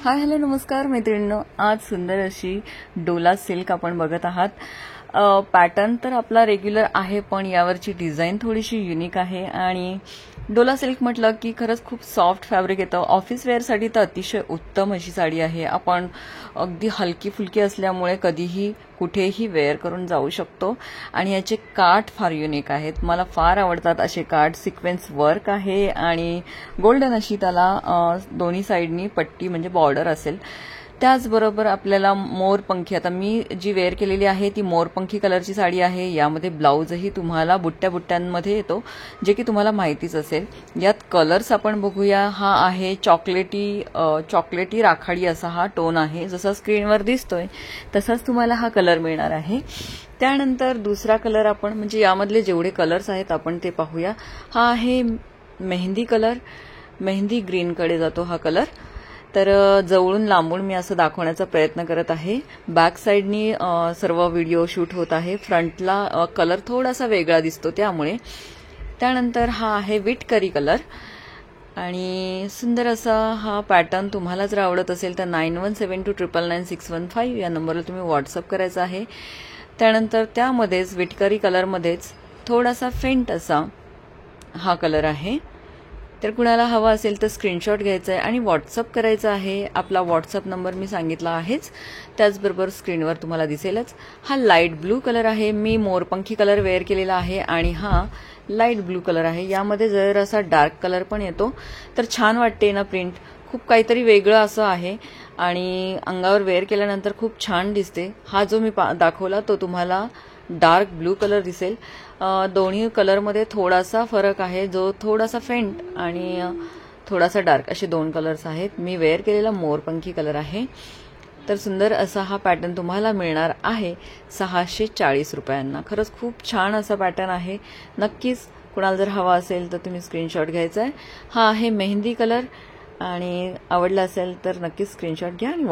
Hi hello नमस्कार मैत्रिणींनो, आज सुंदर अशी डोला सिल्क आपण बघत आहात। पॅटर्न तर आपला रेग्युलर आहे, पण यावरची डिझाईन थोडीशी युनिक आहे। आणि डोला सिल्क म्हटलं की खरंच खूप सॉफ्ट फॅब्रिक येतं। ऑफिस वेअरसाठी तर अतिशय उत्तम अशी साडी आहे। आपण अगदी हलकी फुलकी असल्यामुळे कधीही कुठेही वेअर करून जाऊ शकतो। आणि याचे काठ फार युनिक आहेत, मला फार आवडतात असे काठ। सिक्वेन्स वर्क आहे आणि गोल्डन अशी त्याला दोन्ही साइडनी पट्टी म्हणजे बॉर्डर असेल। त्याचबरोबर आपल्याला मोरपंखी, आता मी जी वेअर केलेली आहे ती मोरपंखी कलरची साडी आहे। यामध्ये ब्लाऊजही तुम्हाला बुट्ट्या बुट्ट्यांमध्ये येतो, जे की तुम्हाला माहितीच असेल। यात कलर्स आपण बघूया। हा आहे चॉकलेटी राखाडी असा हा टोन आहे, जसा स्क्रीनवर दिसतोय तसाच तुम्हाला हा कलर मिळणार आहे। त्यानंतर दुसरा कलर आपण म्हणजे यामधले जेवढे कलर्स आहेत आपण ते पाहूया। हा आहे मेहंदी कलर, मेहंदी ग्रीन कडे जातो हा कलर। तर जवळून लांबून मी असं दाखवण्याचा प्रयत्न करत आहे। बॅक साइडनी सर्व व्हिडिओ शूट होत आहे। फ्रंटला कलर थोडासा वेगळा दिसतो त्यामुळे। त्यानंतर हा आहे विट करी कलर आणि सुंदर असा हा पॅटर्न। तुम्हाला जर आवडत असेल तर 9172999615 या नंबरला तुम्ही व्हॉट्सअप करायचा आहे। त्यानंतर त्यामध्येच विट करी कलरमध्येच थोडासा फेंट असा हा कलर आहे। तर कुणाला हवा असेल तर स्क्रीनशॉट घ्यायचा आहे आणि व्हॉट्सअप करायचा आहे। आपला व्हॉट्सअप नंबर मी सांगितला आहेच, त्याचबरोबर स्क्रीनवर तुम्हाला दिसेलच। हा लाईट ब्लू कलर आहे, मी मोरपंखी कलर वेअर केलेला आहे आणि हा लाईट ब्लू कलर आहे। यामध्ये जर असा डार्क कलर पण येतो तर छान वाटते ना प्रिंट, खूप काहीतरी वेगळं असं आहे आणि अंगावर वेअर केल्यानंतर खूप छान दिसते। हा जो मी दाखवला तो तुम्हाला डार्क ब्लू कलर दिसेल। दोन्ही कलरमध्ये थोडासा फरक आहे, जो थोडासा फेंट आणि थोडासा डार्क असे दोन कलर्स आहेत। मी वेअर केलेला मोरपंखी कलर आहे। तर सुंदर असा हा पॅटर्न तुम्हाला मिळणार आहे 640 रुपयांना। खरंच खूप छान असा पॅटर्न आहे। नक्कीच कुणाला जर हवा असेल तर तुम्ही स्क्रीनशॉट घ्यायचा आहे। हा आहे मेहंदी कलर आणि आवडला असेल तर नक्कीच स्क्रीनशॉट घ्या आणि